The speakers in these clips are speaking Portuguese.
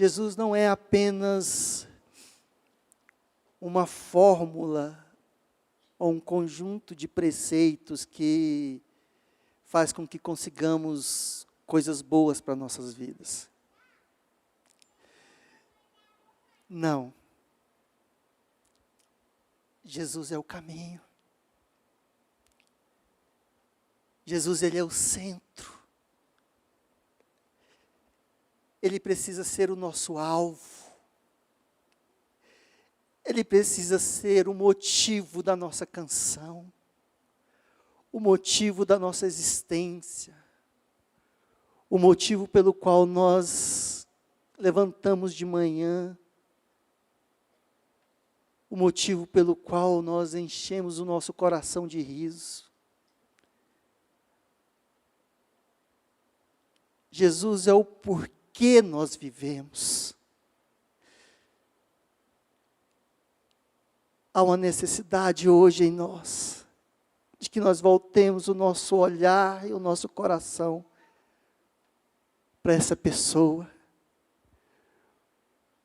Jesus não é apenas uma fórmula ou um conjunto de preceitos que faz com que consigamos coisas boas para nossas vidas. Não. Jesus é o caminho. Jesus, Ele é o centro. Ele precisa ser o nosso alvo. Ele precisa ser o motivo da nossa canção, o motivo da nossa existência, o motivo pelo qual nós levantamos de manhã, o motivo pelo qual nós enchemos o nosso coração de riso. Jesus é o porquê nós vivemos. Há uma necessidade hoje em nós, de que nós voltemos o nosso olhar e o nosso coração para essa pessoa,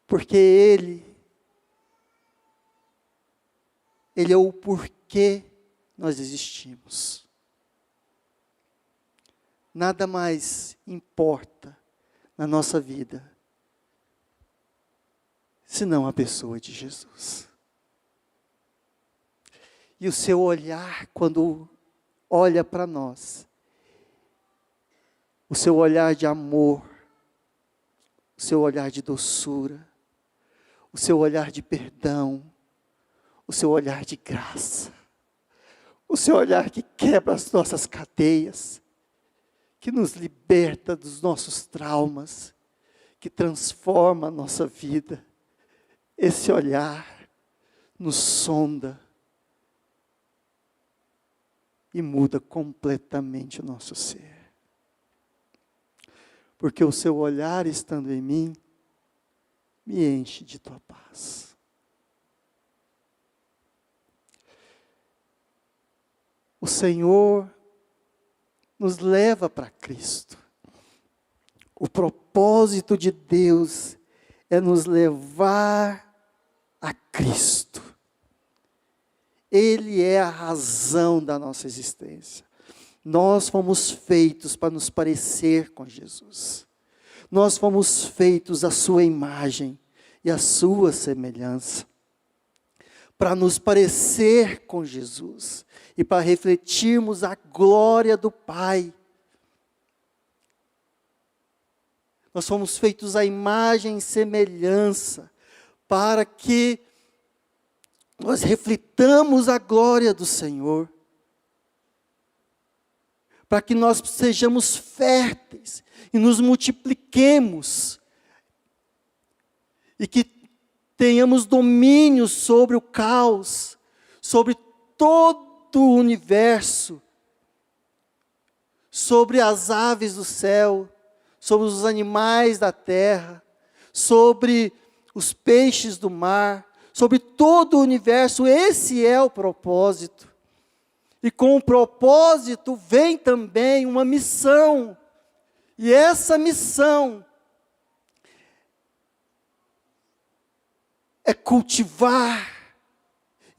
porque Ele é o porquê nós existimos. Nada mais importa na nossa vida, senão a pessoa de Jesus. E o seu olhar, quando olha para nós, o seu olhar de amor, o seu olhar de doçura, o seu olhar de perdão, o seu olhar de graça, o seu olhar que quebra as nossas cadeias, que nos liberta dos nossos traumas, que transforma a nossa vida. Esse olhar nos sonda e muda completamente o nosso ser. Porque o seu olhar estando em mim, me enche de tua paz. O Senhor nos leva para Cristo. O propósito de Deus é nos levar a Cristo. Ele é a razão da nossa existência. Nós fomos feitos para nos parecer com Jesus. Nós fomos feitos à sua imagem e à sua semelhança. Para nos parecer com Jesus e para refletirmos a glória do Pai. Nós fomos feitos à imagem e semelhança para que nós reflitamos a glória do Senhor, para que nós sejamos férteis e nos multipliquemos, e que tenhamos domínio sobre o caos, sobre todo o universo, sobre as aves do céu, sobre os animais da terra, sobre os peixes do mar, sobre todo o universo. Esse é o propósito. E com o propósito vem também uma missão. E essa missão é cultivar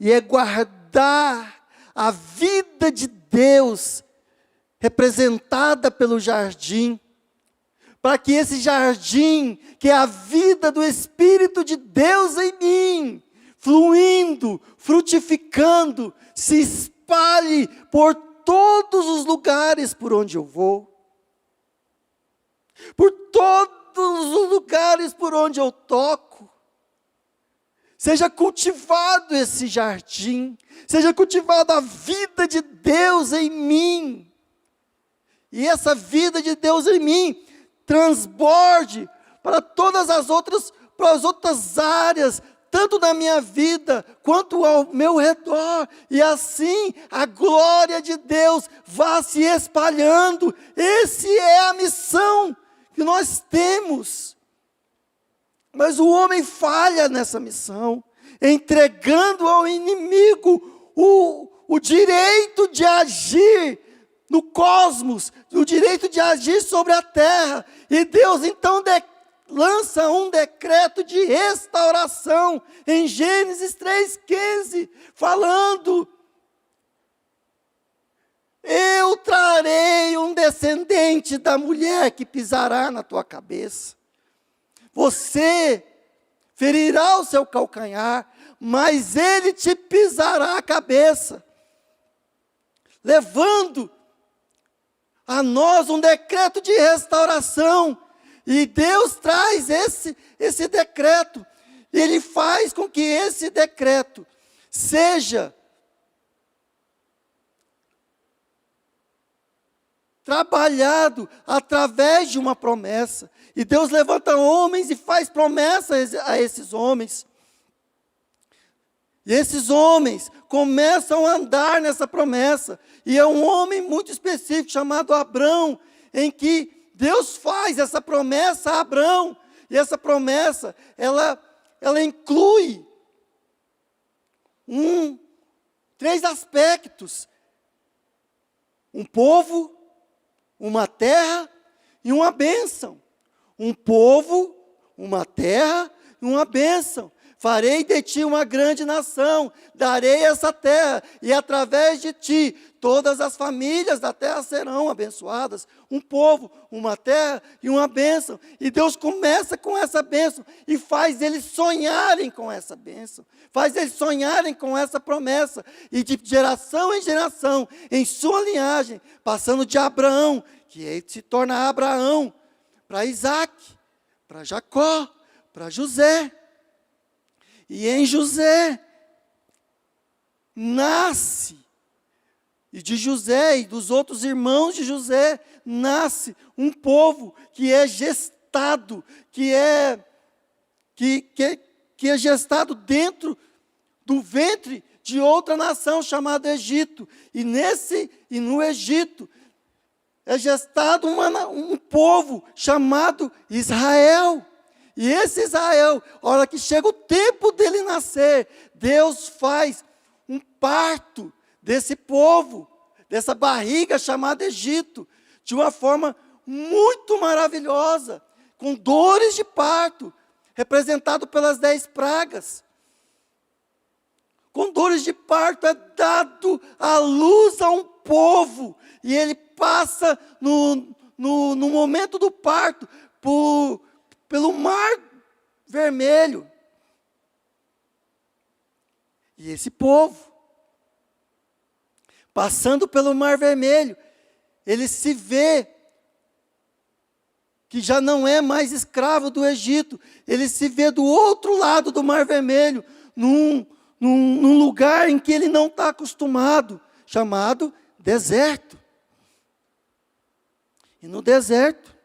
e é guardar a vida de Deus representada pelo jardim, para que esse jardim, que é a vida do Espírito de Deus em mim, fluindo, frutificando, se espalhe por todos os lugares por onde eu vou, por todos os lugares por onde eu toco. Seja cultivado esse jardim, seja cultivada a vida de Deus em mim, e essa vida de Deus em mim transborde para todas as outras áreas, tanto da minha vida, quanto ao meu redor, e assim a glória de Deus vá se espalhando. Essa é a missão que nós temos. Mas o homem falha nessa missão, entregando ao inimigo o direito de agir no cosmos, o direito de agir sobre a terra. E Deus então lança um decreto de restauração em Gênesis 3,15, falando: eu trarei um descendente da mulher que pisará na tua cabeça. Você ferirá o seu calcanhar, mas ele te pisará a cabeça, levando a nós um decreto de restauração. E Deus traz esse decreto. Ele faz com que esse decreto seja trabalhado através de uma promessa. E Deus levanta homens e faz promessas a esses homens. E esses homens começam a andar nessa promessa. E é um homem muito específico chamado Abrão, em que Deus faz essa promessa a Abrão. E essa promessa, ela inclui três aspectos: um povo, uma terra e uma bênção. Um povo, uma terra e uma bênção. Farei de ti uma grande nação, darei essa terra, e através de ti todas as famílias da terra serão abençoadas. Um povo, uma terra e uma bênção. E Deus começa com essa bênção e faz eles sonharem com essa bênção, faz eles sonharem com essa promessa, e de geração em geração, em sua linhagem, passando de Abraão, que ele se torna Abraão, para Isaac, para Jacó, para José. E em José nasce, e de José e dos outros irmãos de José, nasce um povo que é gestado, que é gestado dentro do ventre de outra nação chamada Egito. E no Egito é gestado um povo chamado Israel. E esse Israel, a hora que chega o tempo dele nascer, Deus faz um parto desse povo, dessa barriga chamada Egito, de uma forma muito maravilhosa, com dores de parto, representado pelas 10 pragas. Com dores de parto é dado à luz a um povo, e ele passa no momento do parto pelo Mar Vermelho. E esse povo, passando pelo Mar Vermelho, ele se vê que já não é mais escravo do Egito. Ele se vê do outro lado do Mar Vermelho, num lugar em que ele não está acostumado, chamado deserto. E no deserto,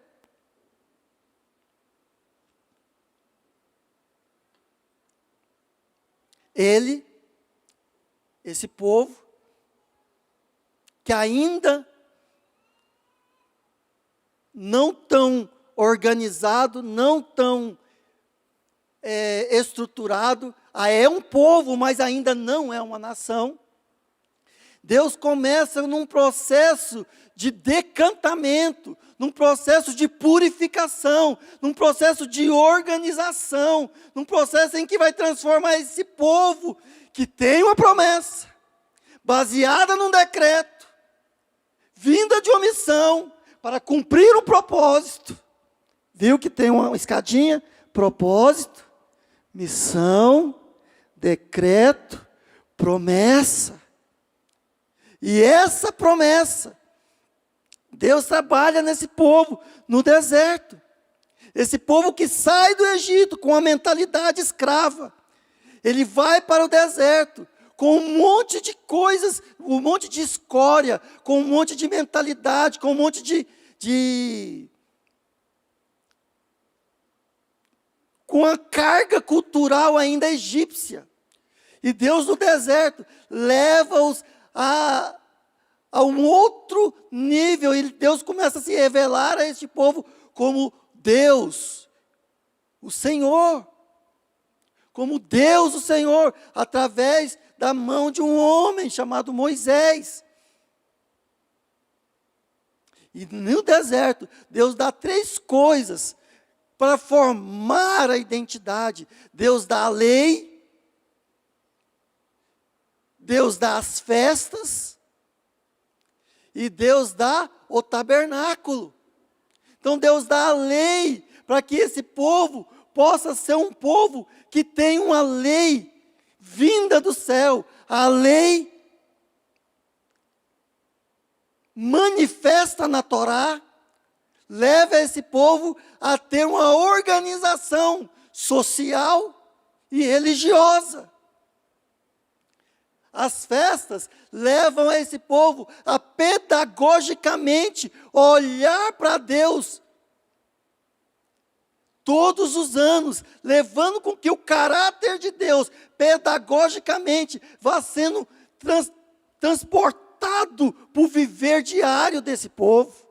esse povo, que ainda não tão organizado, não tão estruturado, é um povo, mas ainda não é uma nação. Deus começa num processo de decantamento, num processo de purificação, num processo de organização, num processo em que vai transformar esse povo que tem uma promessa, baseada num decreto, vinda de uma missão, para cumprir um propósito. Viu que tem uma escadinha? Propósito, missão, decreto, promessa. E essa promessa, Deus trabalha nesse povo, no deserto. Esse povo que sai do Egito com a mentalidade escrava. Ele vai para o deserto com um monte de coisas, um monte de escória, com um monte de mentalidade, com um monte com a carga cultural ainda egípcia. E Deus no deserto leva-os a um outro nível, e Deus começa a se revelar a este povo como Deus, o Senhor, como Deus, o Senhor, através da mão de um homem chamado Moisés. E no deserto, Deus dá 3 coisas para formar a identidade. Deus dá a lei, Deus dá as festas, e Deus dá o tabernáculo. Então Deus dá a lei para que esse povo possa ser um povo que tem uma lei vinda do céu. A lei manifesta na Torá, leva esse povo a ter uma organização social e religiosa. As festas levam esse povo a pedagogicamente olhar para Deus todos os anos, levando com que o caráter de Deus, pedagogicamente, vá sendo transportado para o viver diário desse povo.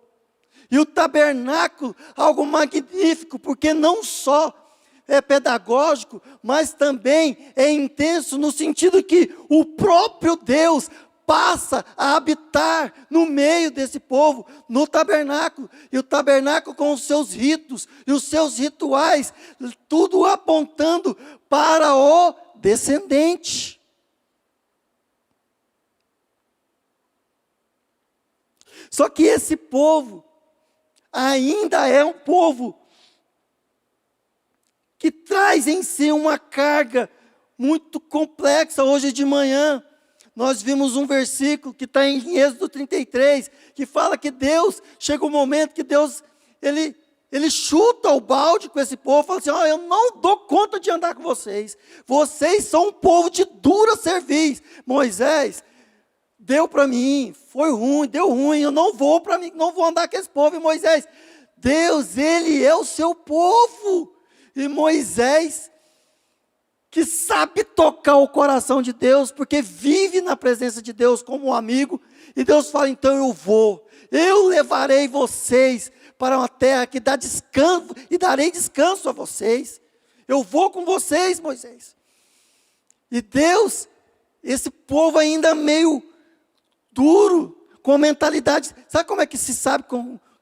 E o tabernáculo, algo magnífico, porque não só é pedagógico, mas também é intenso no sentido que o próprio Deus passa a habitar no meio desse povo, no tabernáculo. E o tabernáculo com os seus ritos e os seus rituais, tudo apontando para o descendente. Só que esse povo ainda é um povo que traz em si uma carga muito complexa. Hoje de manhã, nós vimos um versículo que está em Êxodo 33, que fala que Deus, chega um momento que Deus, ele chuta o balde com esse povo, fala assim, eu não dou conta de andar com vocês são um povo de dura cerviz. Moisés, deu para mim, foi ruim, deu ruim, eu não vou andar com esse povo. E Moisés, Deus, Ele é o seu povo. E Moisés, que sabe tocar o coração de Deus, porque vive na presença de Deus como um amigo, e Deus fala, então eu levarei vocês para uma terra que dá descanso, e darei descanso a vocês. Eu vou com vocês, Moisés. E Deus, esse povo ainda meio duro, com a mentalidade, sabe como é que se sabe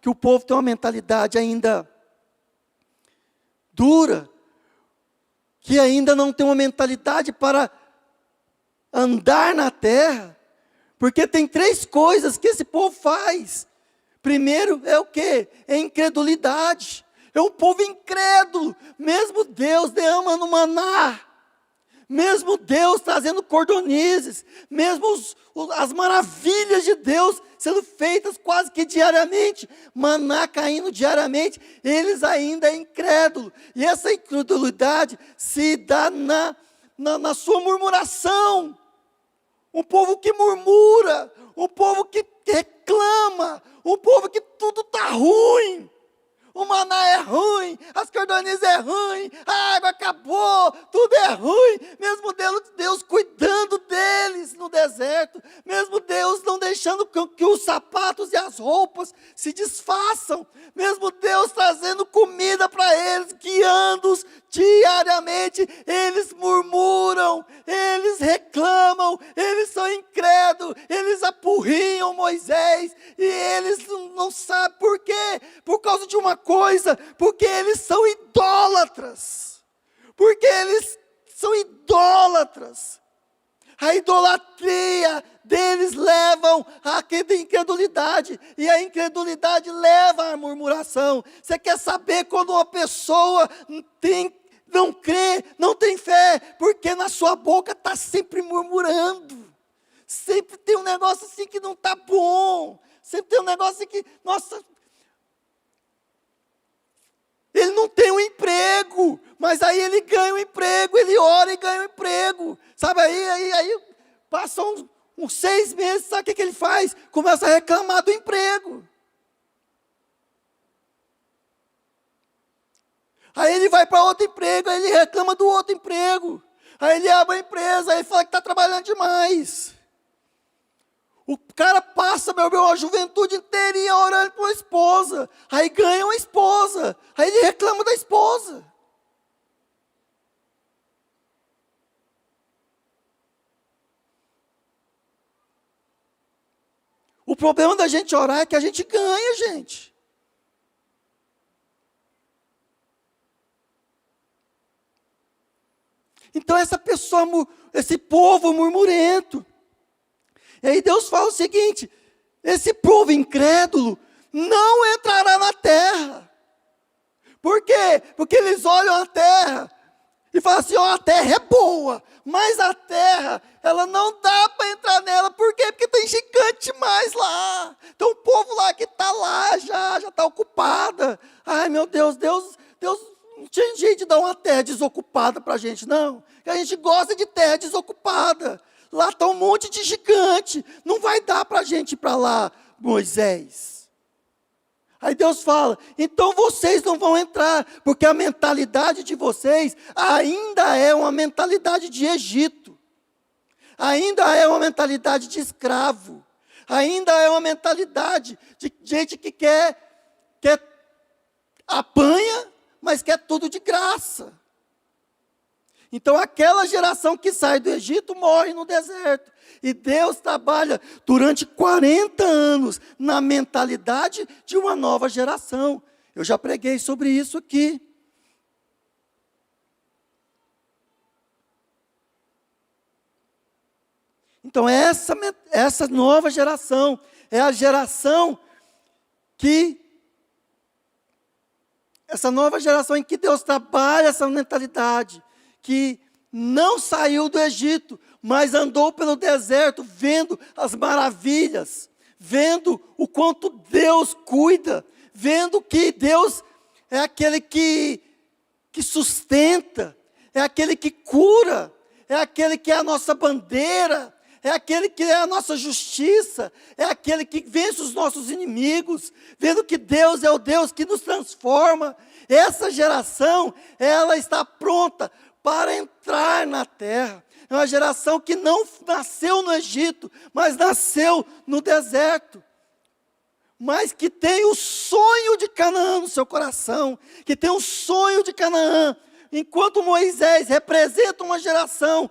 que o povo tem uma mentalidade ainda dura, que ainda não tem uma mentalidade para andar na terra? Porque tem 3 coisas que esse povo faz. Primeiro é o quê? É incredulidade. É um povo incrédulo. Mesmo Deus derramando maná, mesmo Deus trazendo cordonizes, mesmo as maravilhas de Deus sendo feitas quase que diariamente, maná caindo diariamente, eles ainda é incrédulo. E essa incredulidade se dá na sua murmuração. Um povo que murmura, um povo que reclama, um povo que tudo está ruim. O maná é ruim, as cordonizes é ruim, a água acabou, tudo é ruim. Mesmo Deus cuidando deles no deserto, mesmo Deus não deixando que os sapatos e as roupas se desfaçam, mesmo Deus trazendo comida para eles, guiando-os diariamente, eles murmuram, eles reclamam, eles são incrédulos, eles apurrinham Moisés, e eles não sabem por quê, por causa de uma coisa, porque eles são idólatras, a idolatria deles levam à incredulidade, e a incredulidade leva à murmuração. Você quer saber quando uma pessoa não crê, não tem fé, porque na sua boca está sempre murmurando, sempre tem um negócio assim que não está bom, sempre tem um negócio assim que, nossa, ele não tem um emprego, mas aí ele ganha um emprego, ele ora e ganha um emprego, sabe, aí passam uns 6 meses, sabe o que ele faz? Começa a reclamar do emprego. Aí ele vai para outro emprego, aí ele reclama do outro emprego. Aí ele abre a empresa, aí ele fala que está trabalhando demais. O cara passa, a juventude inteirinha orando por uma esposa. Aí ganha uma esposa. Aí ele reclama da esposa. O problema da gente orar é que a gente ganha, gente. Então esse povo murmurento. E aí Deus fala o seguinte: esse povo incrédulo não entrará na terra. Por quê? Porque eles olham a terra e falam assim: ó, a terra é boa, mas a terra, ela não dá para entrar nela. Por quê? Porque tem gigante mais lá. Então o povo lá que está lá já está ocupada. Ai meu Deus não tinha jeito de dar uma terra desocupada para a gente, não. A gente gosta de terra desocupada. Lá está um monte de gigante. Não vai dar para a gente ir para lá, Moisés. Aí Deus fala: então vocês não vão entrar, porque a mentalidade de vocês ainda é uma mentalidade de Egito. Ainda é uma mentalidade de escravo. Ainda é uma mentalidade de gente que quer apanha, mas quer tudo de graça. Então aquela geração que sai do Egito morre no deserto. E Deus trabalha durante 40 anos na mentalidade de uma nova geração. Eu já preguei sobre isso aqui. Então essa nova geração é a geração essa nova geração em que Deus trabalha essa mentalidade, que não saiu do Egito, mas andou pelo deserto, vendo as maravilhas, vendo o quanto Deus cuida, vendo que Deus é aquele que sustenta, é aquele que cura, é aquele que é a nossa bandeira, é aquele que é a nossa justiça, é aquele que vence os nossos inimigos, vendo que Deus é o Deus que nos transforma. Essa geração, ela está pronta para entrar na terra. É uma geração que não nasceu no Egito, mas nasceu no deserto. Mas que tem o sonho de Canaã no seu coração, que tem o sonho de Canaã. Enquanto Moisés representa uma geração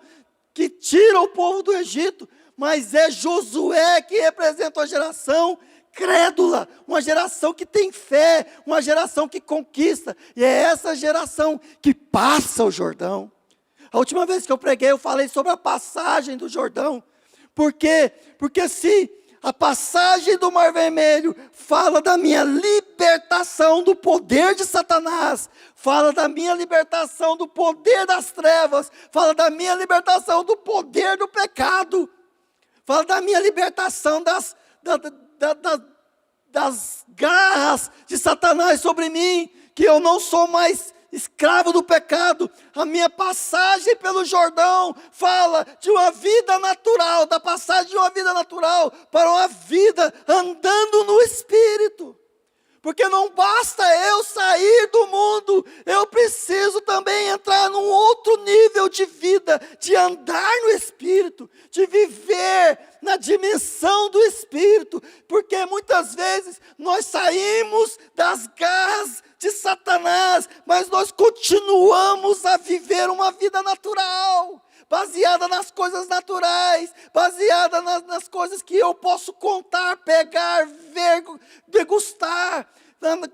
que tira o povo do Egito, mas é Josué que representa uma geração crédula, uma geração que tem fé, uma geração que conquista, e é essa geração que passa o Jordão. A última vez que eu preguei, eu falei sobre a passagem do Jordão. Por quê? Porque se a passagem do Mar Vermelho fala da minha libertação do poder de Satanás, fala da minha libertação do poder das trevas, fala da minha libertação do poder do pecado, fala da minha libertação das garras de Satanás sobre mim, que eu não sou mais escravo do pecado. A minha passagem pelo Jordão fala de uma vida natural, da passagem de uma vida natural para uma vida andando no Espírito. Porque não basta eu sair do mundo, eu preciso também entrar num outro nível de vida, de andar no Espírito, de viver na dimensão do Espírito, porque muitas vezes nós saímos das garras de Satanás, mas nós continuamos a viver uma vida natural, baseada nas coisas naturais, baseada nas coisas que eu posso contar, pegar, ver, degustar,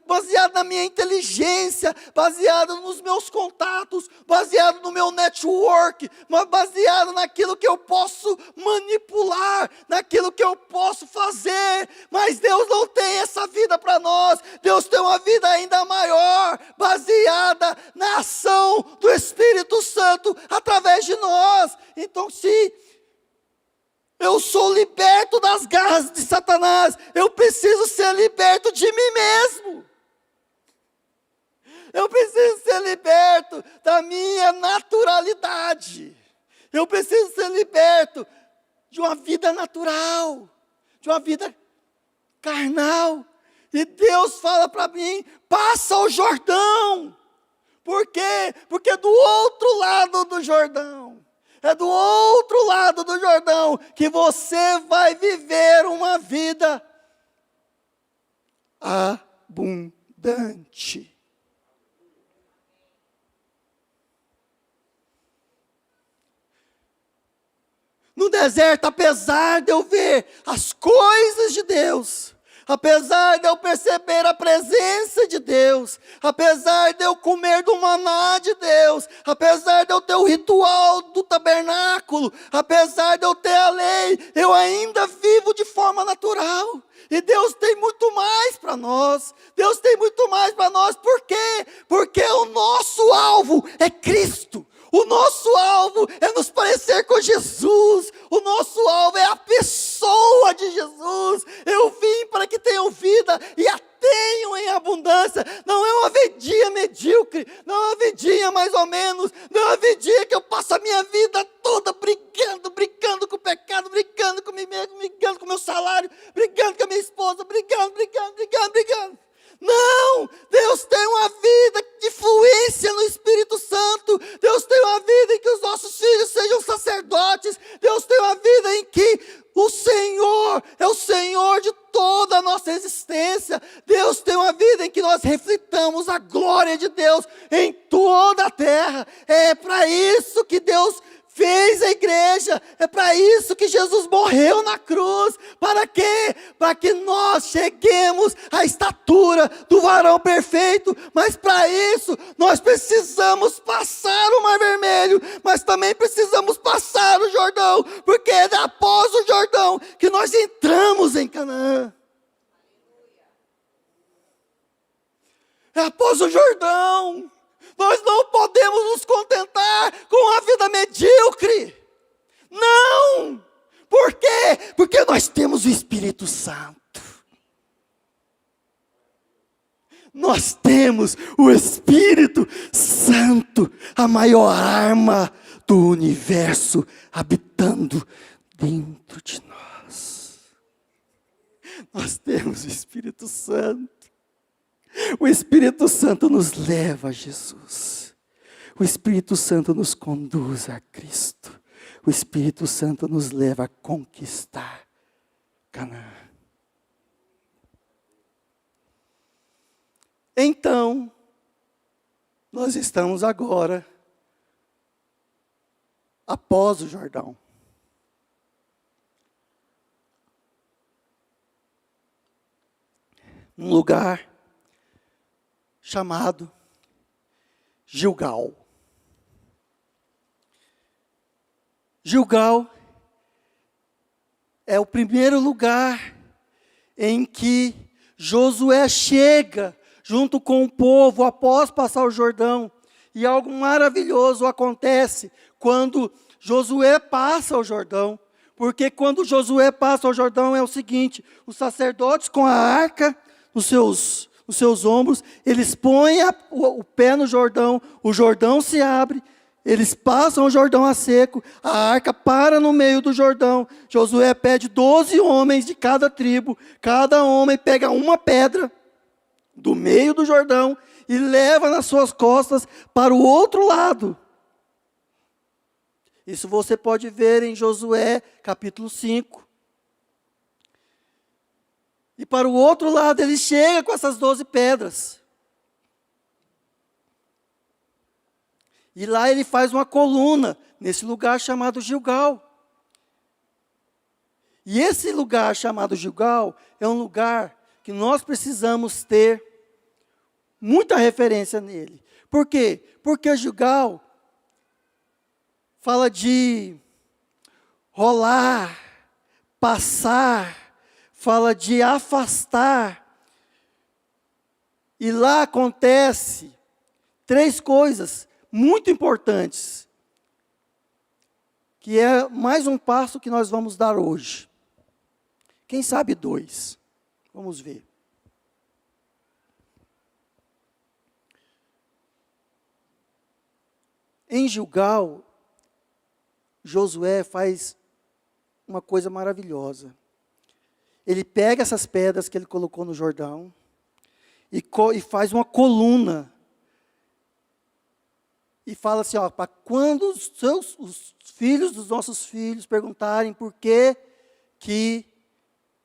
baseado na minha inteligência, baseado nos meus contatos, baseado no meu network, mas baseado naquilo que eu posso manipular, naquilo que eu posso fazer. Mas Deus não tem essa vida para nós. Deus tem uma vida ainda maior, baseada na ação do Espírito Santo através de nós. Então, se eu sou liberto das garras de Satanás, eu preciso ser liberto de mim mesmo. Eu preciso ser liberto da minha naturalidade. Eu preciso ser liberto de uma vida natural, de uma vida carnal. E Deus fala para mim: passa o Jordão. Por quê? Porque do outro lado do Jordão, é do outro lado do Jordão que você vai viver uma vida abundante. No deserto, apesar de eu ver as coisas de Deus, apesar de eu perceber a presença de Deus, apesar de eu comer do maná de Deus, apesar de eu ter o ritual do tabernáculo, apesar de eu ter a lei, eu ainda vivo de forma natural. E Deus tem muito mais para nós. Deus tem muito mais para nós. Por quê? Porque o nosso alvo é Cristo. O nosso alvo é nos parecer com Jesus. O nosso alvo é a pessoa de Jesus. Eu vim para que tenham vida e a tenham em abundância. Não é uma vidinha medíocre, não é uma vidinha mais ou menos, não é uma vidinha que eu passo a minha vida toda brigando com o pecado, brigando comigo mesmo, brigando com o meu salário, brigando com a minha esposa, brigando. Não, Deus tem uma vida de fluência no Espírito Santo. Deus tem uma vida em que os nossos filhos sejam sacerdotes. Deus tem uma vida em que o Senhor é o Senhor de toda a nossa existência. Deus tem uma vida em que nós reflitamos a glória de Deus em toda a terra. É para isso que Deus fez a igreja, é para isso que Jesus morreu na cruz. Para quê? Para que nós cheguemos à estatura do varão perfeito. Mas para isso, nós precisamos passar o Mar Vermelho, mas também precisamos passar o Jordão, porque é após o Jordão que nós entramos em Canaã. É após o Jordão. Nós não podemos nos contentar com a vida medíocre. Não! Por quê? Porque nós temos o Espírito Santo. Nós temos o Espírito Santo, a maior arma do universo, habitando dentro de nós. Nós temos o Espírito Santo. O Espírito Santo nos leva a Jesus. O Espírito Santo nos conduz a Cristo. O Espírito Santo nos leva a conquistar Canaã. Então, nós estamos agora após o Jordão. Um lugar chamado Gilgal. Gilgal é o primeiro lugar em que Josué chega junto com o povo após passar o Jordão. E algo maravilhoso acontece quando Josué passa o Jordão. Porque quando Josué passa o Jordão é o seguinte: os sacerdotes com a arca nos seus ombros, eles põem o pé no Jordão, o Jordão se abre, eles passam o Jordão a seco, a arca para no meio do Jordão. Josué pede 12 homens de cada tribo, cada homem pega uma pedra do meio do Jordão e leva nas suas costas para o outro lado. Isso você pode ver em Josué capítulo 5. E para o outro lado ele chega com essas 12 pedras. E lá ele faz uma coluna, nesse lugar chamado Gilgal. E esse lugar chamado Gilgal é um lugar que nós precisamos ter muita referência nele. Por quê? Porque Gilgal fala de rolar, passar, fala de afastar. E lá acontece 3 coisas muito importantes, que é mais um passo que nós vamos dar hoje. Quem sabe 2? Vamos ver. Em Gilgal, Josué faz uma coisa maravilhosa. Ele pega essas pedras que ele colocou no Jordão e faz uma coluna. E fala assim, para quando os filhos dos nossos filhos perguntarem por que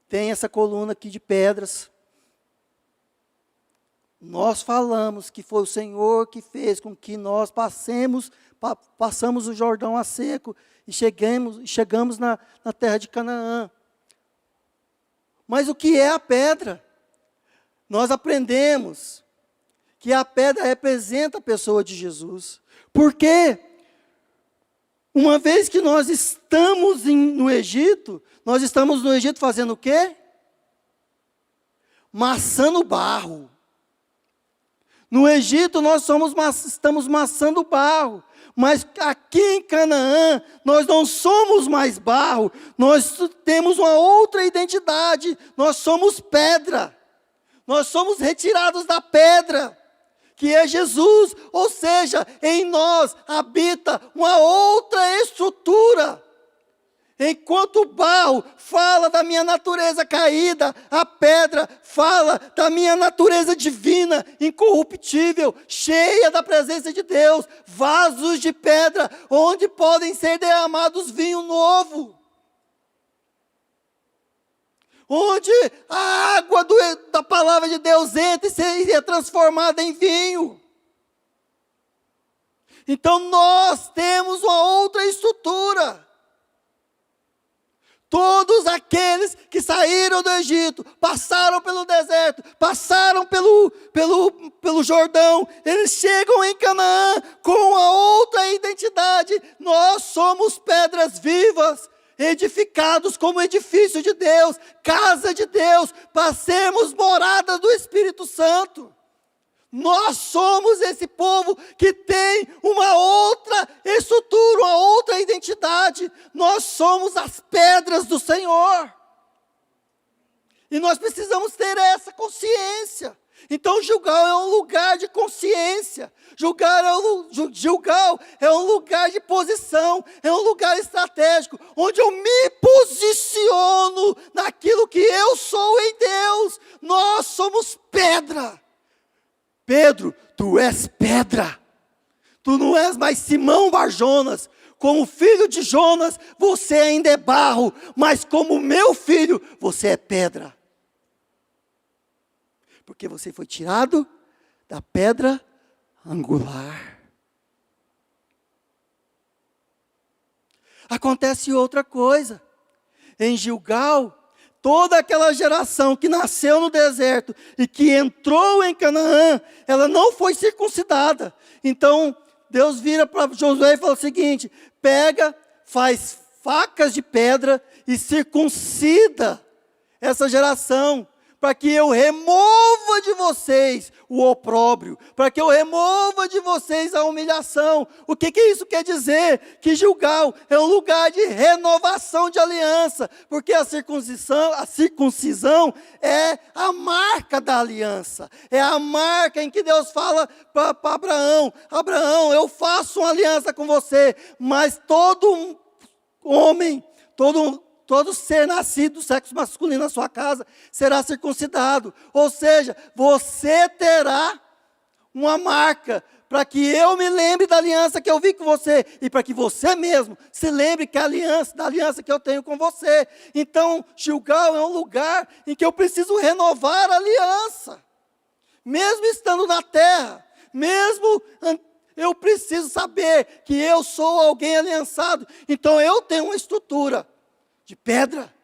tem essa coluna aqui de pedras, nós falamos que foi o Senhor que fez com que nós passamos o Jordão a seco e chegamos na terra de Canaã. Mas o que é a pedra? Nós aprendemos que a pedra representa a pessoa de Jesus. Por quê? Uma vez que nós estamos no Egito, nós estamos no Egito fazendo o quê? Maçando barro. No Egito nós estamos maçando barro. Mas aqui em Canaã, nós não somos mais barro, nós temos uma outra identidade, nós somos pedra. Nós somos retirados da pedra, que é Jesus, ou seja, em nós habita uma outra estrutura. Enquanto o barro fala da minha natureza caída, a pedra fala da minha natureza divina, incorruptível, cheia da presença de Deus, vasos de pedra, onde podem ser derramados vinho novo. Onde a água da palavra de Deus entra e seria transformada em vinho. Então nós temos uma outra estrutura. Todos aqueles que saíram do Egito, passaram pelo deserto, passaram pelo Jordão, eles chegam em Canaã com a outra identidade. Nós somos pedras vivas, edificados como edifício de Deus, casa de Deus, para sermos morada do Espírito Santo. Nós somos esse povo que tem uma outra estrutura, uma outra identidade. Nós somos as pedras do Senhor. E nós precisamos ter essa consciência. Então Gilgal é um lugar de consciência. Gilgal é um lugar de posição, é um lugar estratégico, onde eu me posiciono naquilo que eu sou em Deus. Nós somos pedra. Pedro, tu és pedra, tu não és mais Simão Bar-Jonas, como filho de Jonas, você ainda é barro, mas como meu filho, você é pedra. Porque você foi tirado da pedra angular. Acontece outra coisa, em Gilgal, toda aquela geração que nasceu no deserto e que entrou em Canaã, ela não foi circuncidada. Então, Deus vira para Josué e fala o seguinte: pega, faz facas de pedra e circuncida essa geração, para que eu remova de vocês o opróbrio, para que eu remova de vocês a humilhação. O que isso quer dizer? Que Gilgal é um lugar de renovação de aliança, porque a circuncisão é a marca da aliança, é a marca em que Deus fala para Abraão: Abraão, eu faço uma aliança com você, mas todo homem, todo ser nascido do sexo masculino na sua casa será circuncidado. Ou seja, você terá uma marca para que eu me lembre da aliança que eu vi com você e para que você mesmo se lembre da aliança que eu tenho com você. Então, Gilgal é um lugar em que eu preciso renovar a aliança. Mesmo estando na terra, eu preciso saber que eu sou alguém aliançado. Então, eu tenho uma estrutura de pedra.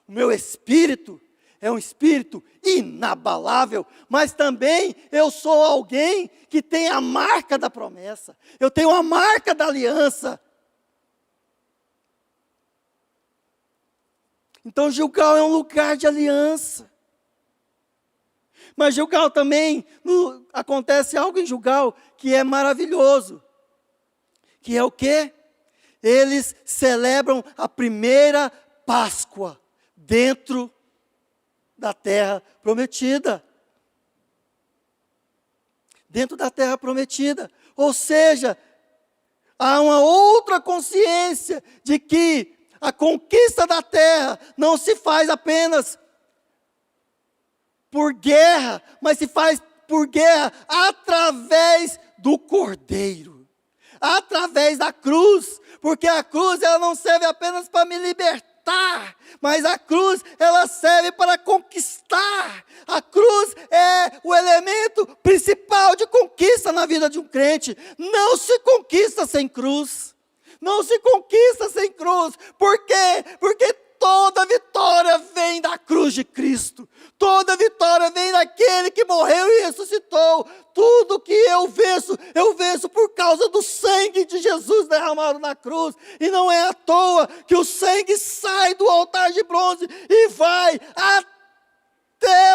O meu espírito é um espírito inabalável, mas também eu sou alguém que tem a marca da promessa, eu tenho a marca da aliança. Então Gilgal é um lugar de aliança. Mas Gilgal também, acontece algo em Gilgal que é maravilhoso, que é o quê? Eles celebram a primeira Páscoa dentro da terra prometida. Dentro da terra prometida. Ou seja, há uma outra consciência de que a conquista da terra não se faz apenas por guerra, mas se faz por guerra através do Cordeiro, através da cruz, porque a cruz ela não serve apenas para me libertar, mas a cruz ela serve para conquistar. A cruz é o elemento principal de conquista na vida de um crente. Não se conquista sem cruz. Não se conquista sem cruz. Por quê? Porque toda vitória vem da cruz de Cristo. Toda vitória vem daquele que morreu e ressuscitou. Tudo que eu venço por causa do sangue de Jesus derramado na cruz. E não é à toa que o sangue sai do altar de bronze e vai até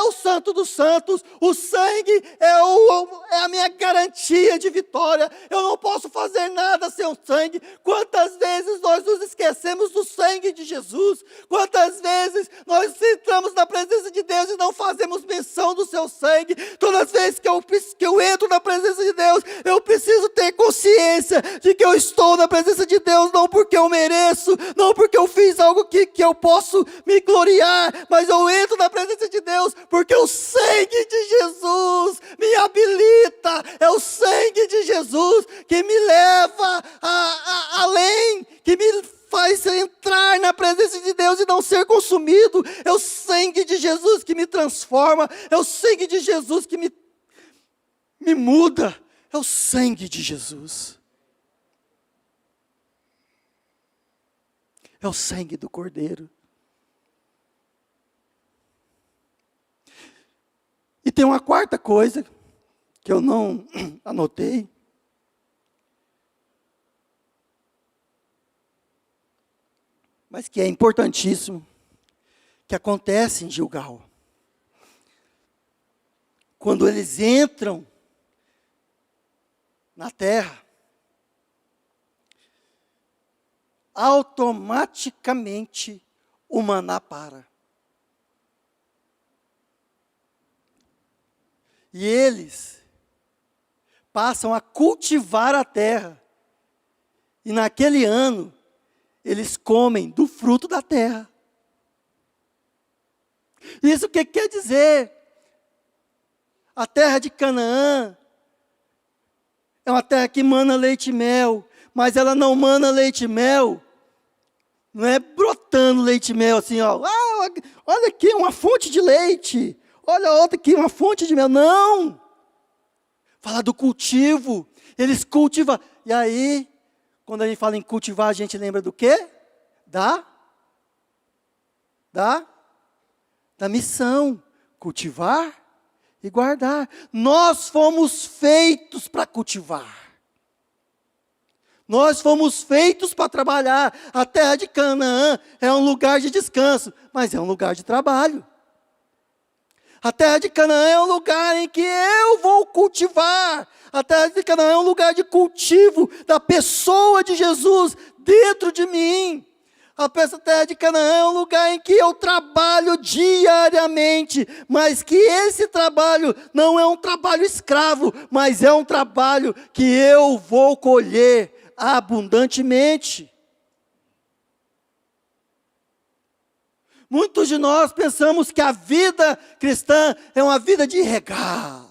o Santo dos Santos. O sangue é a minha garantia de vitória. Eu não posso fazer nada sem o sangue. Quantas vezes nós nos esquecemos do sangue de Jesus? Quantas vezes nós entramos na presença de Deus e não fazemos menção do seu sangue? Todas as vezes que eu entro na presença de Deus, eu preciso ter consciência de que eu estou na presença de Deus, não porque eu mereço, não porque eu fiz algo que eu posso me gloriar, mas eu entro na presença de Deus porque o sangue de Jesus me habilita. É o sangue de Jesus que me leva além, que me faz entrar na presença de Deus e não ser consumido. É o sangue de Jesus que me transforma. É o sangue de Jesus que me muda. É o sangue de Jesus. É o sangue do Cordeiro. E tem uma quarta coisa que eu não anotei. Mas que é importantíssimo, que acontece em Gilgal. Quando eles entram na terra, automaticamente o maná para. E eles passam a cultivar a terra. E naquele ano, eles comem do fruto da terra. Isso o que quer dizer? A terra de Canaã é uma terra que mana leite e mel, mas ela não mana leite e mel, não é brotando leite e mel assim, ó. Olha aqui uma fonte de leite, olha outra aqui, uma fonte de mel. Não! Fala do cultivo. Eles cultivam. E aí, quando a gente fala em cultivar, a gente lembra do quê? Da missão. Cultivar e guardar. Nós fomos feitos para cultivar. Nós fomos feitos para trabalhar. A terra de Canaã é um lugar de descanso, mas é um lugar de trabalho. A terra de Canaã é um lugar em que eu vou cultivar. A terra de Canaã é um lugar de cultivo da pessoa de Jesus dentro de mim. A terra de Canaã é um lugar em que eu trabalho diariamente, mas que esse trabalho não é um trabalho escravo, mas é um trabalho que eu vou colher abundantemente. Muitos de nós pensamos que a vida cristã é uma vida de regar.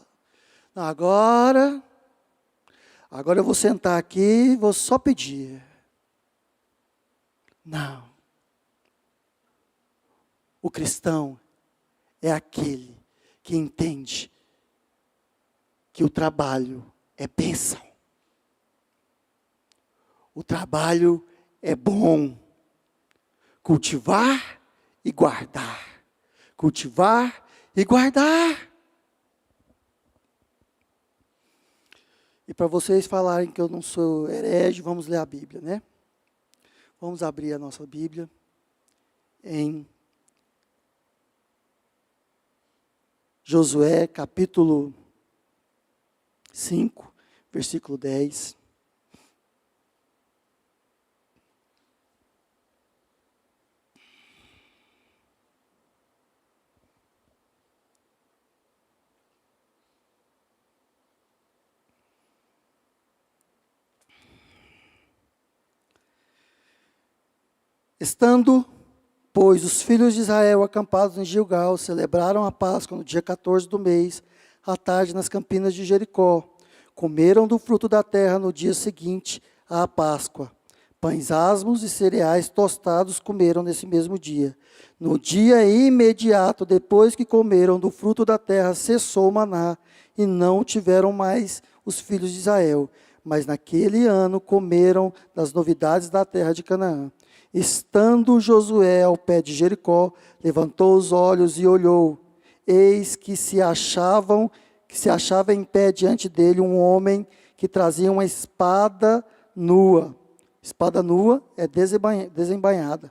Agora eu vou sentar aqui e vou só pedir. Não. O cristão é aquele que entende que o trabalho é bênção. O trabalho é bom. Cultivar e guardar. Cultivar e guardar. E para vocês falarem que eu não sou herege, vamos ler a Bíblia, né? Vamos abrir a nossa Bíblia em Josué, capítulo 5, versículo 10. Estando, pois, os filhos de Israel acampados em Gilgal, celebraram a Páscoa no dia 14 do mês, à tarde nas campinas de Jericó. Comeram do fruto da terra no dia seguinte à Páscoa. Pães asmos e cereais tostados comeram nesse mesmo dia. No dia imediato, depois que comeram do fruto da terra, cessou o maná, e não tiveram mais os filhos de Israel. Mas naquele ano comeram das novidades da terra de Canaã. Estando Josué ao pé de Jericó, levantou os olhos e olhou. Eis que se achava em pé diante dele um homem que trazia uma espada nua. Espada nua é desembainhada.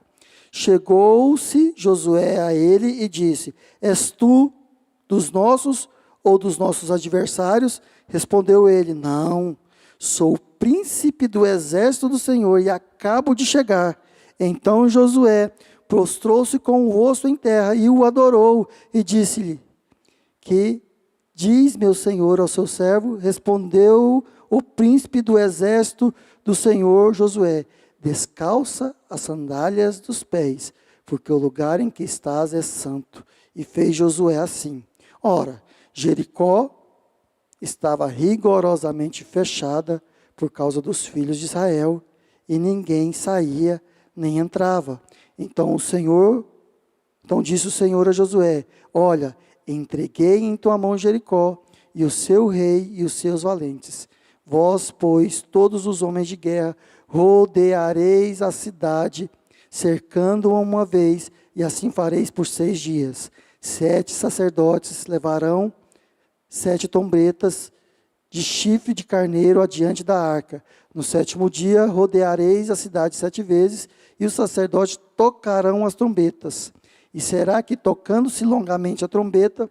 Chegou-se Josué a ele e disse: És tu dos nossos ou dos nossos adversários? Respondeu ele: Não, sou o príncipe do exército do Senhor e acabo de chegar. Então Josué prostrou-se com o rosto em terra e o adorou e disse-lhe: Que diz meu senhor ao seu servo? Respondeu o príncipe do exército do Senhor Josué: Descalça as sandálias dos pés, porque o lugar em que estás é santo. E fez Josué assim. Ora, Jericó estava rigorosamente fechada por causa dos filhos de Israel, e ninguém saía nem entrava. Então disse o Senhor a Josué: Olha, entreguei em tua mão Jericó, e o seu rei e os seus valentes. Vós, pois, todos os homens de guerra, rodeareis a cidade, cercando-a uma vez, e assim fareis por 6 dias. 7 sacerdotes levarão 7 trombetas de chifre de carneiro adiante da arca. No 7º dia, rodeareis a cidade 7 vezes, e os sacerdotes tocarão as trombetas. E será que, tocando-se longamente a trombeta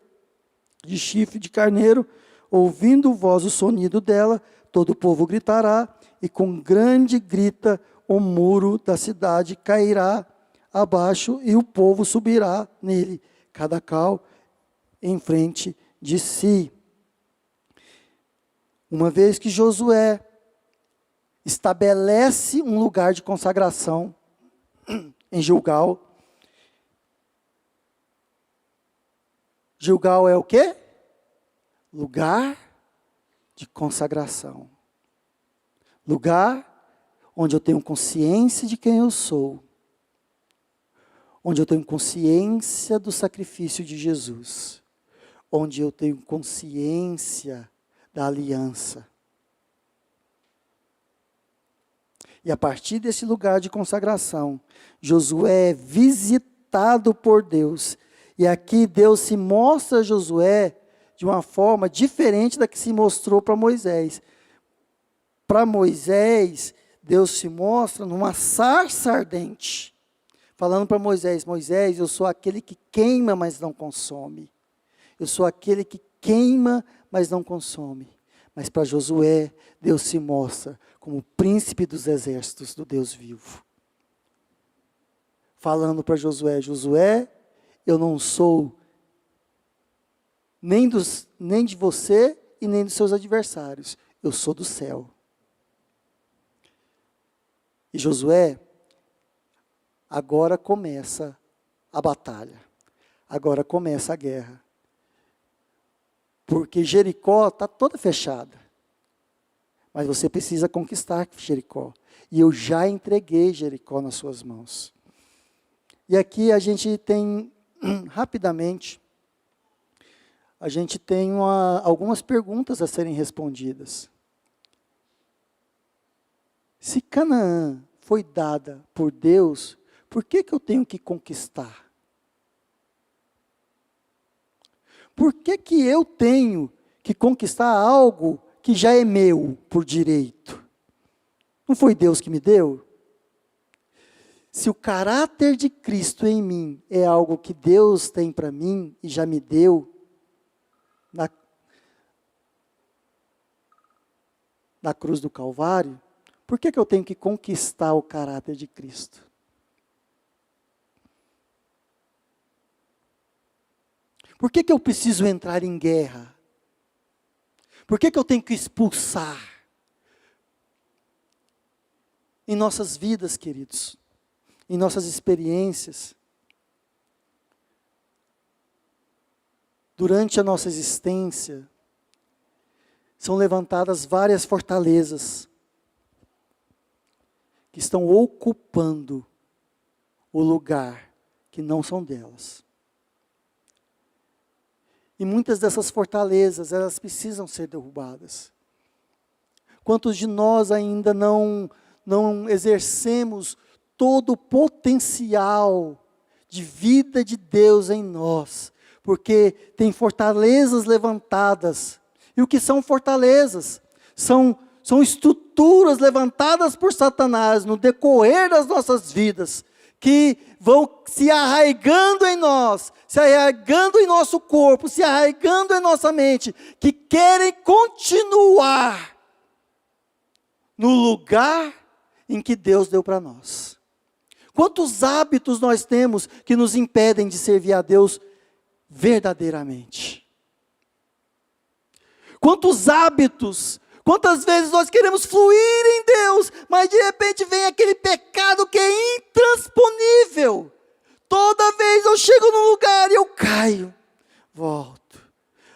de chifre de carneiro, ouvindo vós o sonido dela, todo o povo gritará, e com grande grita o muro da cidade cairá abaixo, e o povo subirá nele, cada qual em frente de si. Uma vez que Josué estabelece um lugar de consagração em Gilgal. Gilgal é o quê? Lugar de consagração. Lugar onde eu tenho consciência de quem eu sou. Onde eu tenho consciência do sacrifício de Jesus. Onde eu tenho consciência da aliança. E a partir desse lugar de consagração, Josué é visitado por Deus. E aqui Deus se mostra a Josué de uma forma diferente da que se mostrou para Moisés. Para Moisés, Deus se mostra numa sarça ardente. Falando para Moisés: Moisés, eu sou aquele que queima, mas não consome. Eu sou aquele que queima, mas não consome. Mas para Josué, Deus se mostra como o príncipe dos exércitos do Deus vivo. Falando para Josué: Josué, eu não sou nem de você e nem dos seus adversários. Eu sou do céu. E Josué, agora começa a batalha. Agora começa a guerra. Porque Jericó está toda fechada. Mas você precisa conquistar Jericó. E eu já entreguei Jericó nas suas mãos. E aqui a gente tem, rapidamente, a gente tem algumas perguntas a serem respondidas. Se Canaã foi dada por Deus, por que eu tenho que conquistar? Por que eu tenho que conquistar algo que já é meu por direito? Não foi Deus que me deu? Se o caráter de Cristo em mim é algo que Deus tem para mim e já me deu na cruz do Calvário, por que eu tenho que conquistar o caráter de Cristo? Por que eu preciso entrar em guerra? Por que eu tenho que expulsar? Em nossas vidas, queridos, em nossas experiências, durante a nossa existência, são levantadas várias fortalezas que estão ocupando o lugar que não são delas. E muitas dessas fortalezas, elas precisam ser derrubadas. Quantos de nós ainda não exercemos todo o potencial de vida de Deus em nós, porque tem fortalezas levantadas. E o que são fortalezas? São estruturas levantadas por Satanás no decorrer das nossas vidas, que vão se arraigando em nós, se arraigando em nosso corpo, se arraigando em nossa mente, que querem continuar no lugar em que Deus deu para nós. Quantos hábitos nós temos que nos impedem de servir a Deus verdadeiramente? Quantos hábitos, quantas vezes nós queremos fluir em Deus, mas de repente vem aquele pecado que é intransponível. Toda vez eu chego num lugar e eu caio, volto.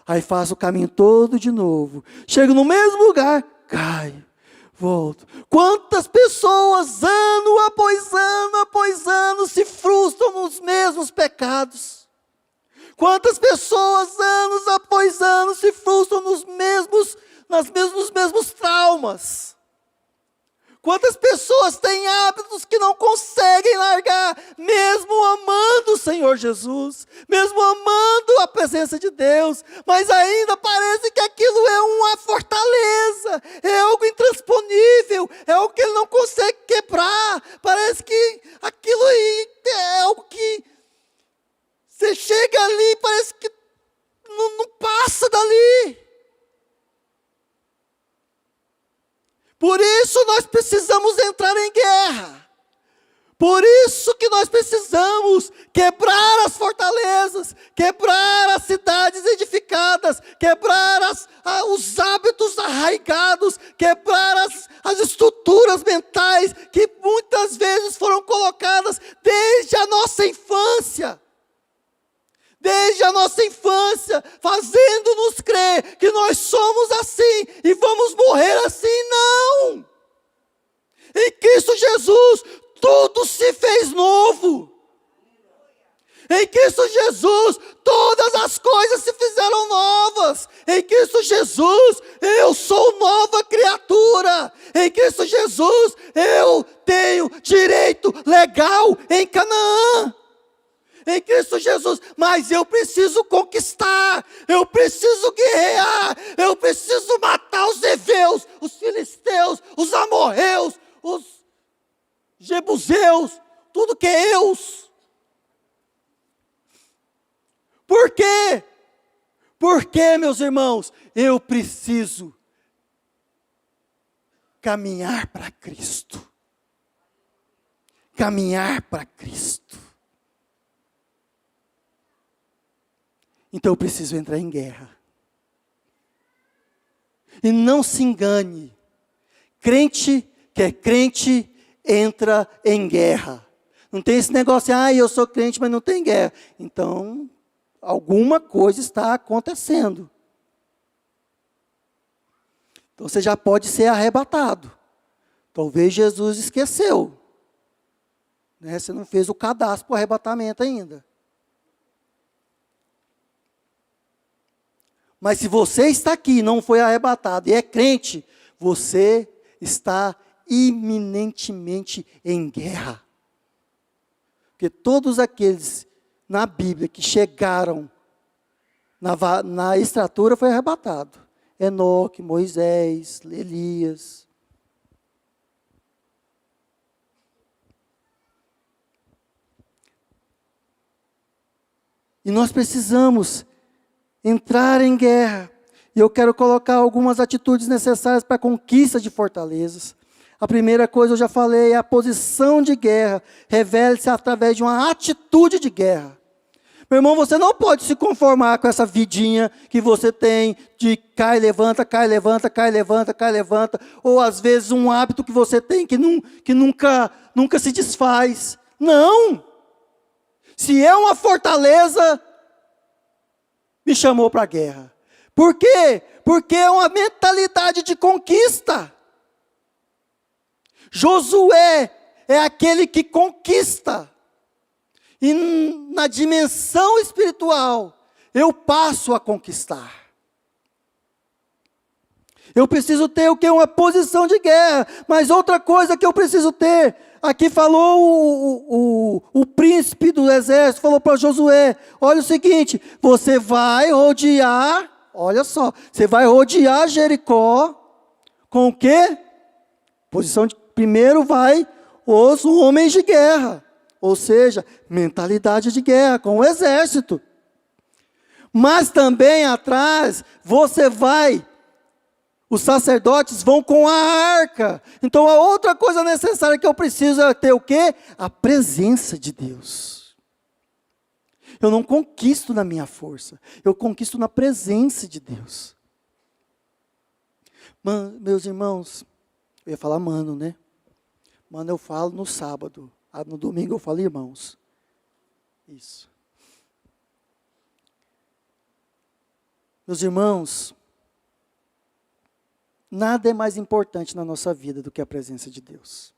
Aí faço o caminho todo de novo. Chego no mesmo lugar, caio, volto. Quantas pessoas, ano após ano, se frustram nos mesmos pecados? Quantas pessoas, anos após anos, se frustram nos mesmos traumas? Quantas pessoas têm hábitos que não conseguem largar, mesmo amando o Senhor Jesus, mesmo amando a presença de Deus, mas ainda parece que aquilo é uma fortaleza, é algo intransponível, é algo que ele não consegue quebrar. Parece que aquilo é algo que você chega ali, parece que não passa dali. Por isso nós precisamos entrar em guerra. Por isso que nós precisamos quebrar as fortalezas, quebrar as cidades edificadas, quebrar os hábitos arraigados, quebrar as estruturas mentais que muitas vezes foram colocadas desde a nossa infância. Desde a nossa infância, fazendo-nos crer que nós somos assim e vamos morrer assim. Não! Em Cristo Jesus, tudo se fez novo. Em Cristo Jesus, todas as coisas se fizeram novas. Em Cristo Jesus, eu sou nova criatura. Em Cristo Jesus, eu tenho direito legal em Canaã. Em Cristo Jesus, mas eu preciso conquistar, eu preciso guerrear, eu preciso matar os heveus, os filisteus, os amorreus, os jebuseus, tudo que é eus. Por quê? Porque, meus irmãos, eu preciso caminhar para Cristo. Caminhar para Cristo. Então eu preciso entrar em guerra. E não se engane. Crente que é crente entra em guerra. Não tem esse negócio, eu sou crente, mas não tem guerra. Então, alguma coisa está acontecendo. Então você já pode ser arrebatado. Talvez Jesus esqueceu. Né? Você não fez o cadastro para o arrebatamento ainda. Mas se você está aqui, não foi arrebatado e é crente, você está iminentemente em guerra. Porque todos aqueles na Bíblia que chegaram na estatura foi arrebatado. Enoque, Moisés, Elias. E nós precisamos entrar em guerra. E eu quero colocar algumas atitudes necessárias para a conquista de fortalezas. A primeira coisa, eu já falei, é a posição de guerra. Revela-se através de uma atitude de guerra. Meu irmão, você não pode se conformar com essa vidinha que você tem de cai, levanta, cai, levanta, cai, levanta, cai, levanta. Ou às vezes um hábito que você tem que nunca se desfaz. Não! Se é uma fortaleza, me chamou para a guerra. Por quê? Porque é uma mentalidade de conquista. Josué é aquele que conquista. E na dimensão espiritual, eu passo a conquistar. Eu preciso ter o quê? Uma posição de guerra. Mas outra coisa que eu preciso ter, aqui falou o príncipe do exército, falou para Josué, olha o seguinte, você vai rodear, olha só, você vai rodear Jericó, com o quê? Primeiro vai os homens de guerra, ou seja, mentalidade de guerra, com o exército. Mas também atrás, os sacerdotes vão com a arca. Então a outra coisa necessária que eu preciso é ter o quê? A presença de Deus. Eu não conquisto na minha força, eu conquisto na presença de Deus. Meus irmãos, eu ia falar mano, né? Mano eu falo no sábado, no domingo eu falo irmãos. Isso. Meus irmãos, nada é mais importante na nossa vida do que a presença de Deus.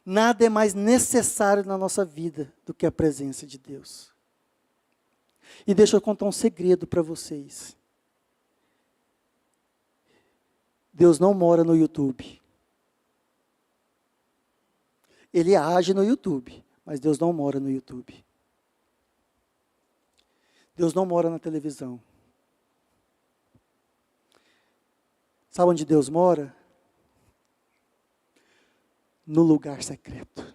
Nada é mais necessário na nossa vida do que a presença de Deus. E deixa eu contar um segredo para vocês. Deus não mora no YouTube. Ele age no YouTube, mas Deus não mora no YouTube. Deus não mora na televisão. Sabe onde Deus mora? No lugar secreto.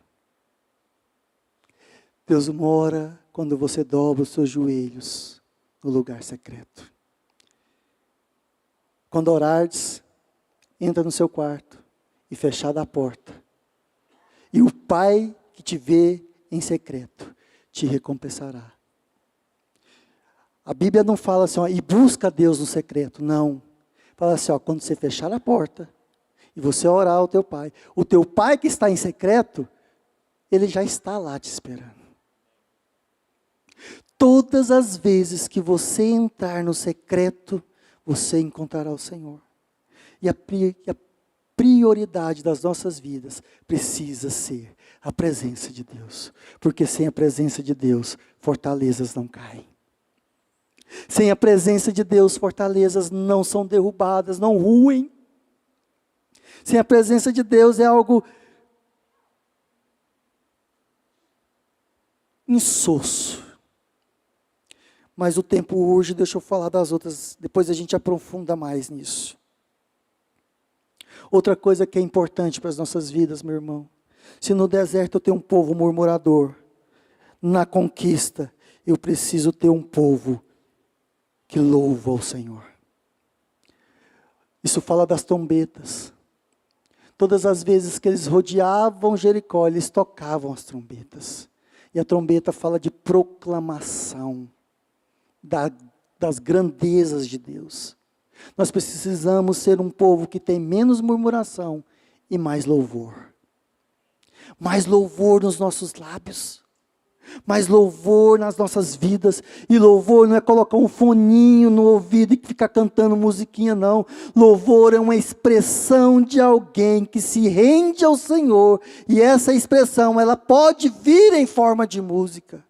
Deus mora quando você dobra os seus joelhos no lugar secreto. Quando orares, entra no seu quarto e fechada a porta. E o Pai que te vê em secreto te recompensará. A Bíblia não fala assim, e busca Deus no secreto. Não. Fala assim, quando você fechar a porta e você orar ao teu Pai, o teu Pai que está em secreto, Ele já está lá te esperando. Todas as vezes que você entrar no secreto, você encontrará o Senhor. E a prioridade das nossas vidas precisa ser a presença de Deus. Porque sem a presença de Deus, fortalezas não caem. Sem a presença de Deus, fortalezas não são derrubadas, não ruem. Sem a presença de Deus é algo insosso. Mas o tempo urge, deixa eu falar das outras, depois a gente aprofunda mais nisso. Outra coisa que é importante para as nossas vidas, meu irmão. Se no deserto eu tenho um povo murmurador, na conquista eu preciso ter um povo que louva o Senhor. Isso fala das trombetas. Todas as vezes que eles rodeavam Jericó, eles tocavam as trombetas. E a trombeta fala de proclamação das grandezas de Deus. Nós precisamos ser um povo que tem menos murmuração e mais louvor. Mais louvor nos nossos lábios. Mais louvor nas nossas vidas. E louvor não é colocar um foninho no ouvido e ficar cantando musiquinha, não. Louvor é uma expressão de alguém que se rende ao Senhor. E essa expressão, ela pode vir em forma de música.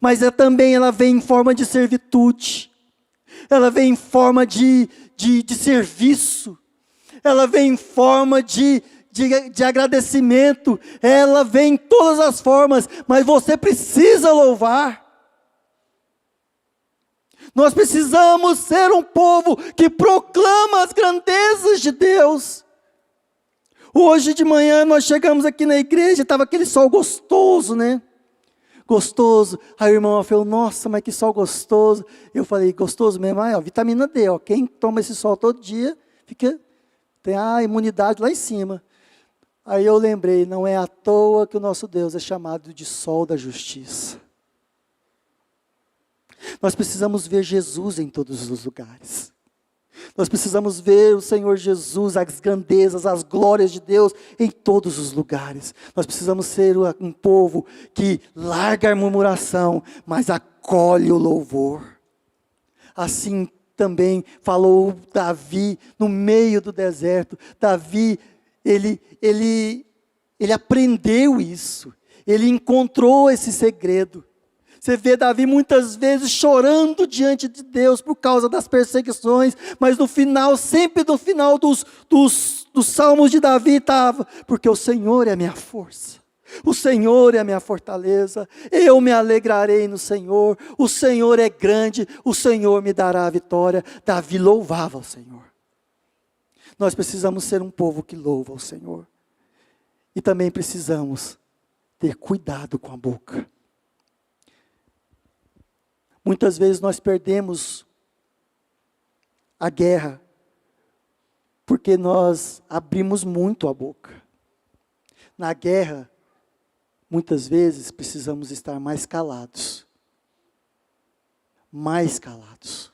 Mas também ela vem em forma de servitude. Ela vem em forma de serviço. Ela vem em forma de agradecimento, ela vem em todas as formas, mas você precisa louvar. Nós precisamos ser um povo que proclama as grandezas de Deus. Hoje de manhã nós chegamos aqui na igreja, estava aquele sol gostoso, né? Gostoso. Aí o irmão falou, nossa, mas que sol gostoso. Eu falei, gostoso mesmo? Vitamina D, quem toma esse sol todo dia, tem a imunidade lá em cima. Aí eu lembrei, não é à toa que o nosso Deus é chamado de sol da justiça. Nós precisamos ver Jesus em todos os lugares. Nós precisamos ver o Senhor Jesus, as grandezas, as glórias de Deus em todos os lugares. Nós precisamos ser um povo que larga a murmuração, mas acolhe o louvor. Assim também falou Davi no meio do deserto. Davi, ele aprendeu isso, ele encontrou esse segredo. Você vê Davi muitas vezes chorando diante de Deus por causa das perseguições, mas no final, sempre no final dos salmos de Davi estava, porque o Senhor é a minha força, o Senhor é a minha fortaleza, eu me alegrarei no Senhor, o Senhor é grande, o Senhor me dará a vitória. Davi louvava o Senhor. Nós precisamos ser um povo que louva o Senhor, e também precisamos ter cuidado com a boca. Muitas vezes nós perdemos a guerra porque nós abrimos muito a boca. Na guerra, muitas vezes precisamos estar mais calados. Mais calados.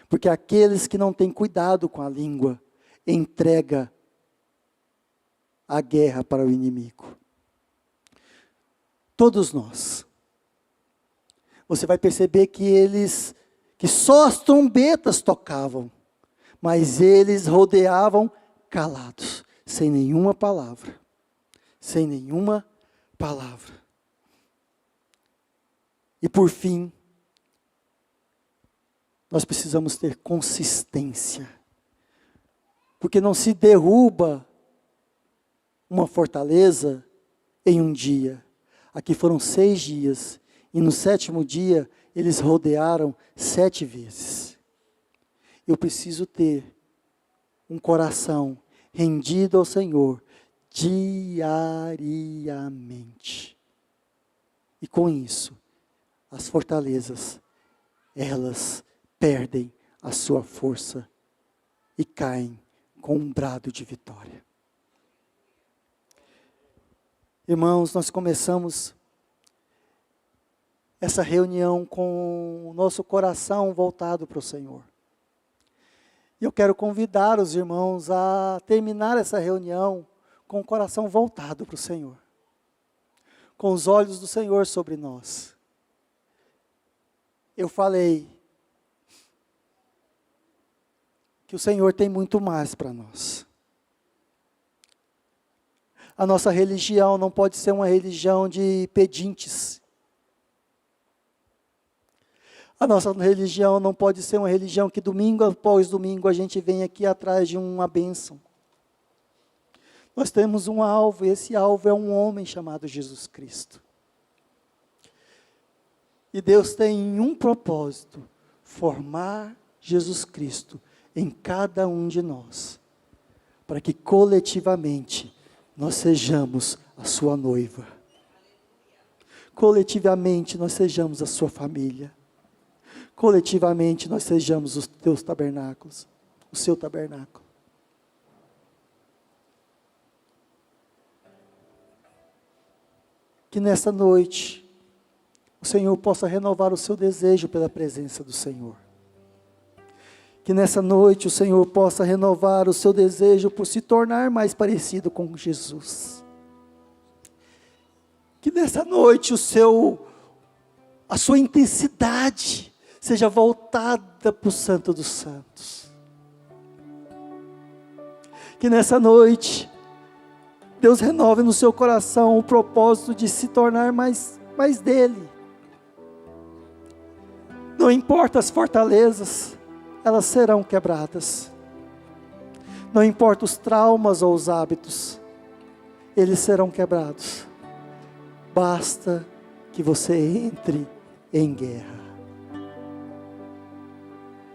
Porque aqueles que não têm cuidado com a língua, entrega a guerra para o inimigo. Todos nós. Você vai perceber que só as trombetas tocavam, mas eles rodeavam calados, sem nenhuma palavra. Sem nenhuma palavra. E por fim, nós precisamos ter consistência. Porque não se derruba uma fortaleza em um dia. Aqui foram 6 dias. E no 7º dia, eles rodearam 7 vezes. Eu preciso ter um coração rendido ao Senhor diariamente. E com isso, as fortalezas, elas perdem a sua força e caem com um brado de vitória. Irmãos, nós começamos essa reunião com o nosso coração voltado para o Senhor. E eu quero convidar os irmãos a terminar essa reunião com o coração voltado para o Senhor. Com os olhos do Senhor sobre nós. Eu falei que o Senhor tem muito mais para nós. A nossa religião não pode ser uma religião de pedintes. A nossa religião não pode ser uma religião que domingo após domingo a gente vem aqui atrás de uma bênção. Nós temos um alvo, e esse alvo é um homem chamado Jesus Cristo. E Deus tem um propósito: formar Jesus Cristo em cada um de nós, para que coletivamente nós sejamos a sua noiva. Coletivamente nós sejamos a sua família. Coletivamente nós sejamos os teus tabernáculos, o seu tabernáculo. Que nessa noite o Senhor possa renovar o seu desejo pela presença do Senhor. Que nessa noite o Senhor possa renovar o seu desejo por se tornar mais parecido com Jesus. Que nessa noite a sua intensidade seja voltada para o Santo dos Santos. Que nessa noite Deus renove no seu coração o propósito de se tornar mais dele. Não importa as fortalezas, elas serão quebradas. Não importa os traumas ou os hábitos, eles serão quebrados. Basta que você entre em guerra.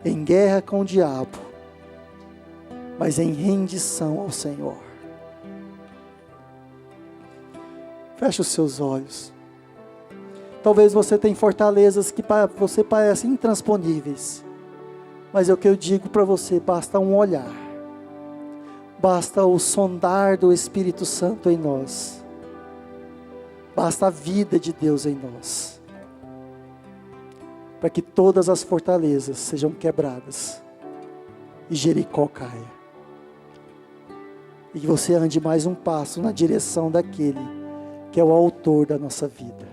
Em guerra com o diabo, mas em rendição ao Senhor. Feche os seus olhos. Talvez você tenha fortalezas que para você parecem intransponíveis. Mas é o que eu digo para você, basta um olhar. Basta o sondar do Espírito Santo em nós. Basta a vida de Deus em nós. Para que todas as fortalezas sejam quebradas. E Jericó caia. E que você ande mais um passo na direção daquele que é o autor da nossa vida.